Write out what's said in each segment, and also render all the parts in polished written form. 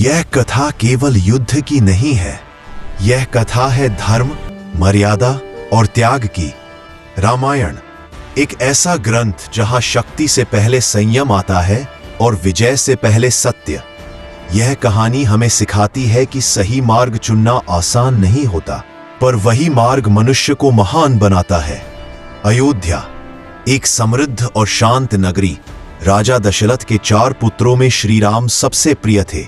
यह कथा केवल युद्ध की नहीं है, यह कथा है धर्म, मर्यादा और त्याग की। रामायण एक ऐसा ग्रंथ जहां शक्ति से पहले संयम आता है और विजय से पहले सत्य। यह कहानी हमें सिखाती है कि सही मार्ग चुनना आसान नहीं होता, पर वही मार्ग मनुष्य को महान बनाता है। अयोध्या एक समृद्ध और शांत नगरी। राजा दशरथ के 4 पुत्रों में श्री राम सबसे प्रिय थे।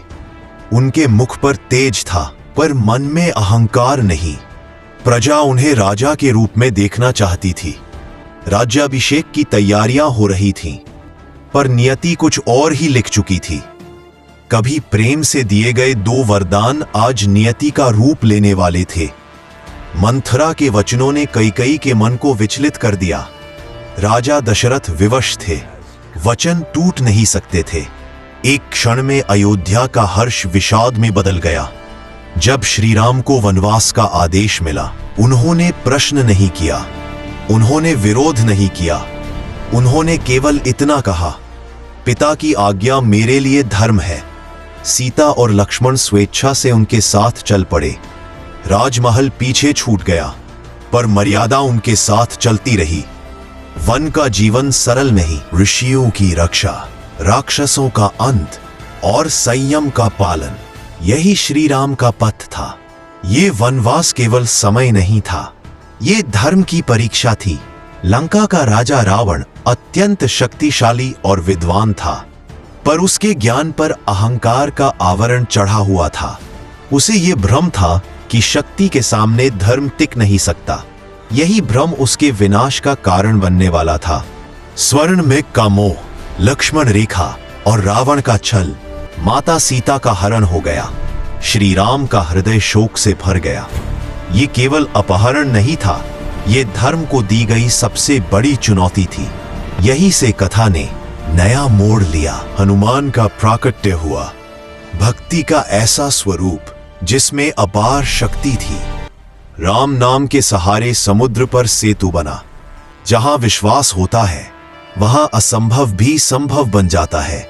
उनके मुख पर तेज था, पर मन में अहंकार नहीं। प्रजा उन्हें राजा के रूप में देखना चाहती थी। राज्याभिषेक की तैयारियां हो रही थीं, पर नियति कुछ और ही लिख चुकी थी। कभी प्रेम से दिए गए 2 वरदान आज नियति का रूप लेने वाले थे। मंथरा के वचनों ने कैकेयी के मन को विचलित कर दिया। राजा दशरथ विवश थे, वचन टूट नहीं सकते थे। एक क्षण में अयोध्या का हर्ष विषाद में बदल गया। जब श्री राम को वनवास का आदेश मिला, उन्होंने प्रश्न नहीं किया, उन्होंने विरोध नहीं किया। उन्होंने केवल इतना कहा, पिता की आज्ञा मेरे लिए धर्म है। सीता और लक्ष्मण स्वेच्छा से उनके साथ चल पड़े। राजमहल पीछे छूट गया, पर मर्यादा उनके साथ चलती रही। वन का जीवन सरल नहीं, ऋषियों की रक्षा, राक्षसों का अंत और संयम का पालन, यही श्री राम का पथ था। ये वनवास केवल समय नहीं था, ये धर्म की परीक्षा थी। लंका का राजा रावण अत्यंत शक्तिशाली और विद्वान था, पर उसके ज्ञान पर अहंकार का आवरण चढ़ा हुआ था। उसे ये भ्रम था कि शक्ति के सामने धर्म टिक नहीं सकता। यही भ्रम उसके विनाश का कारण बनने वाला था। स्वर्ण मेघ का मोह, लक्ष्मण रेखा और रावण का छल, माता सीता का हरण हो गया। श्री राम का हृदय शोक से भर गया। ये केवल अपहरण नहीं था, ये धर्म को दी गई सबसे बड़ी चुनौती थी। यही से कथा ने नया मोड़ लिया। हनुमान का प्राकट्य हुआ, भक्ति का ऐसा स्वरूप जिसमें अपार शक्ति थी। राम नाम के सहारे समुद्र पर सेतु बना। जहां विश्वास होता है, वहां असंभव भी संभव बन जाता है।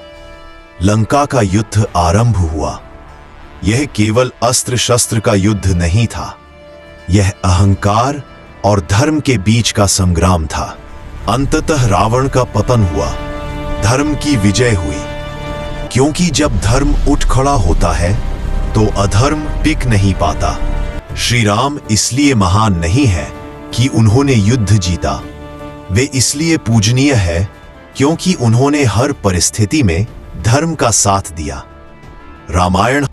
लंका का युद्ध आरंभ हुआ। यह केवल अस्त्र शस्त्र का युद्ध नहीं था, यह अहंकार और धर्म के बीच का संग्राम था। अंततः रावण का पतन हुआ, धर्म की विजय हुई। क्योंकि जब धर्म उठ खड़ा होता है तो अधर्म टिक नहीं पाता। श्री राम इसलिए महान नहीं है कि उन्होंने युद्ध जीता, वे इसलिए पूजनीय है क्योंकि उन्होंने हर परिस्थिति में धर्म का साथ दिया। रामायण